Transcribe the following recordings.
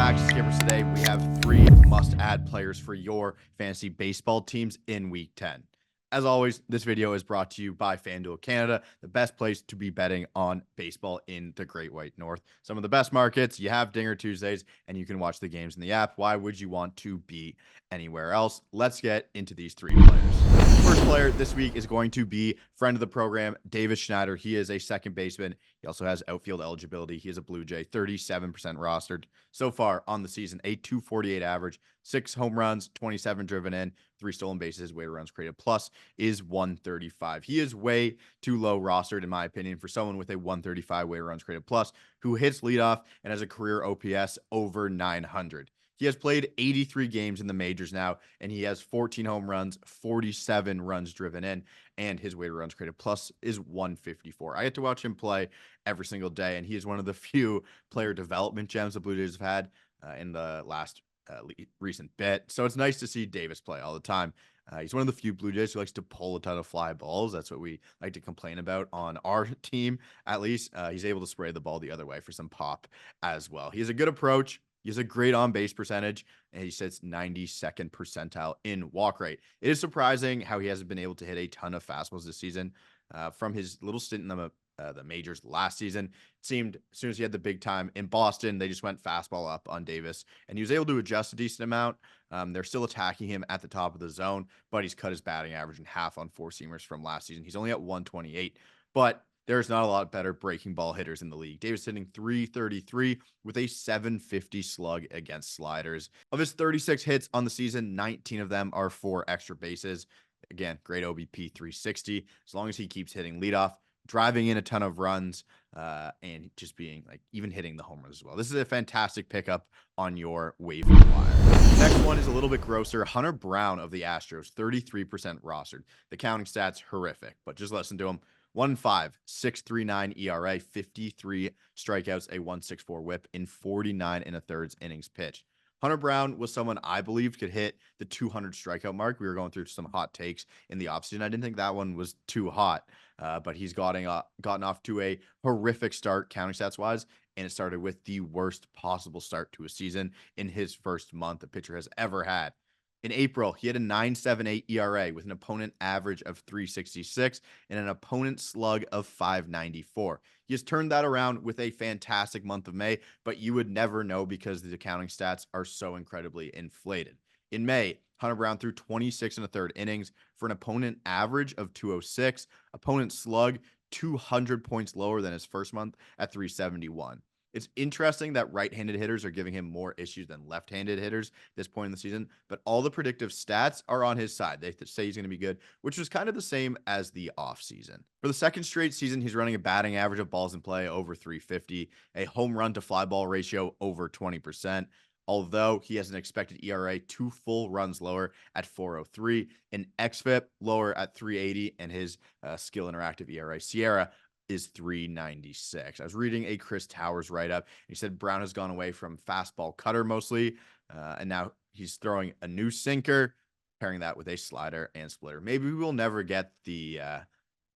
back to Skippers. Today we have 3 must-add players for your fantasy baseball teams in Week 10. As always, this video is brought to you by FanDuel Canada, the best place to be betting on baseball in the Great White North. Some of the best markets. You have Dinger Tuesdays, and you can watch the games in the app. Why would you want to be anywhere else? Let's get into these 3 players. First player this week is going to be friend of the program, Davis Schneider. He is a second baseman. He also has outfield eligibility. He is a Blue Jay, 37% rostered so far on the season, a 248 average, 6 home runs, 27 driven in, 3 stolen bases, weighted runs created plus is 135. He is way too low rostered, in my opinion, for someone with a 135 weighted runs created plus who hits leadoff and has a career OPS over 900. He has played 83 games in the majors now, and he has 14 home runs, 47 runs driven in, and his weighted runs created plus is 154. I get to watch him play every single day, and he is one of the few player development gems the Blue Jays have had in the last recent bit. So it's nice to see Davis play all the time. He's one of the few Blue Jays who likes to pull a ton of fly balls. That's what we like to complain about on our team, at least. He's able to spray the ball the other way for some pop as well. He has a good approach. He has a great on-base percentage, and he sits 92nd percentile in walk rate. It is surprising how he hasn't been able to hit a ton of fastballs this season. From his little stint in the majors last season, it seemed as soon as he had the big time in Boston, they just went fastball up on Davis, and he was able to adjust a decent amount. They're still attacking him at the top of the zone, but he's cut his batting average in half on 4-seamers from last season. He's only at 128, but there's not a lot better breaking ball hitters in the league. Davis hitting 333 with a 750 slug against sliders. Of his 36 hits on the season, 19 of them are for extra bases. Again, great OBP 360. As long as he keeps hitting leadoff, driving in a ton of runs, and just being like even hitting the home runs as well. This is a fantastic pickup on your waiver wire. Next one is a little bit grosser. Hunter Brown of the Astros, 33% rostered. The counting stats horrific, but just listen to him. 1.5, 6.39 ERA, 53 strikeouts, a 1.64 whip in 49 1/3 innings pitched. Hunter Brown was someone I believed could hit the 200 strikeout mark. We were going through some hot takes in the offseason. I didn't think that one was too hot, but he's gotten off to a horrific start counting stats wise, and it started with the worst possible start to a season in his first month a pitcher has ever had. In April, he had a 9.78 ERA with an opponent average of 366 and an opponent slug of 594. He has turned that around with a fantastic month of May, but you would never know because the accounting stats are so incredibly inflated. In May, Hunter Brown threw 26 1/3 innings for an opponent average of 206, opponent slug 200 points lower than his first month at 371. It's interesting that right-handed hitters are giving him more issues than left-handed hitters at this point in the season, but all the predictive stats are on his side. They say he's going to be good, which was kind of the same as the offseason. For the second straight season, he's running a batting average of balls in play over 350, a home run to fly ball ratio over 20%, although he has an expected ERA 2 full runs lower at 403, an xFIP lower at 380, and his skill interactive ERA Sierra is 396. I was reading a Chris Towers write-up. He said Brown has gone away from fastball cutter mostly, and now he's throwing a new sinker, pairing that with a slider and splitter. Maybe we will never get the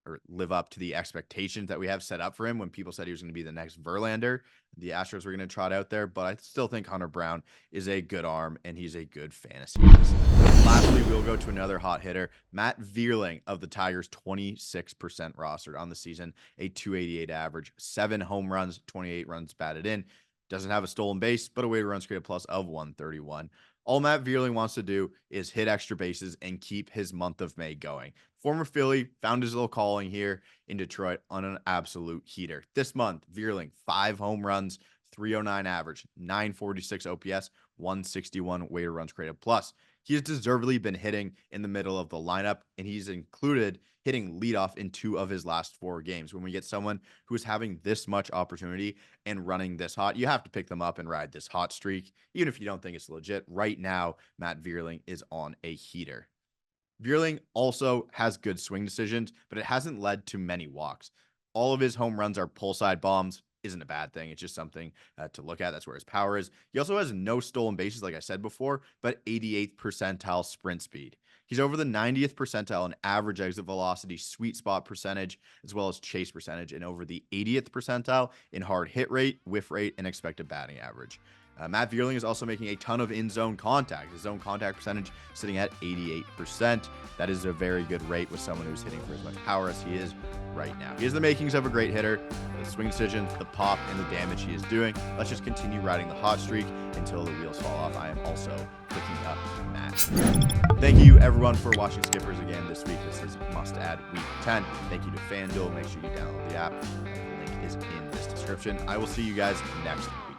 or live up to the expectations that we have set up for him when people said he was going to be the next Verlander. The Astros were going to trot out there, but I still think Hunter Brown is a good arm, and he's a good fantasy asset. Lastly, we'll go to another hot hitter, Matt Vierling of the Tigers, 26% rostered on the season, a 288 average, 7 home runs, 28 runs batted in. Doesn't have a stolen base, but a weighted runs created plus of 131. All Matt Vierling wants to do is hit extra bases and keep his month of May going. Former Philly found his little calling here in Detroit on an absolute heater. This month, Vierling, 5 home runs, 309 average, 946 OPS, 161 weighted runs created plus. He has deservedly been hitting in the middle of the lineup, and he's included hitting leadoff in 2 of his last 4 games. When we get someone who is having this much opportunity and running this hot, you have to pick them up and ride this hot streak, even if you don't think it's legit. Right now, Matt Vierling is on a heater. Vierling also has good swing decisions, but it hasn't led to many walks. All of his home runs are pull side bombs. Isn't a bad thing. It's just something to look at. That's where his power is. He also has no stolen bases, like I said before, but 88th percentile sprint speed. He's over the 90th percentile in average exit velocity, sweet spot percentage, as well as chase percentage, and over the 80th percentile in hard hit rate, whiff rate, and expected batting average. Matt Vierling is also making a ton of in-zone contact. His zone contact percentage sitting at 88%. That is a very good rate with someone who's hitting for as much power as he is right now. He has the makings of a great hitter, the swing decisions, the pop, and the damage he is doing. Let's just continue riding the hot streak until the wheels fall off. I am also picking up Matt. Thank you, everyone, for watching Skippers again this week. This is Must Add Week 10. Thank you to FanDuel. Make sure you download the app. The link is in this description. I will see you guys next week.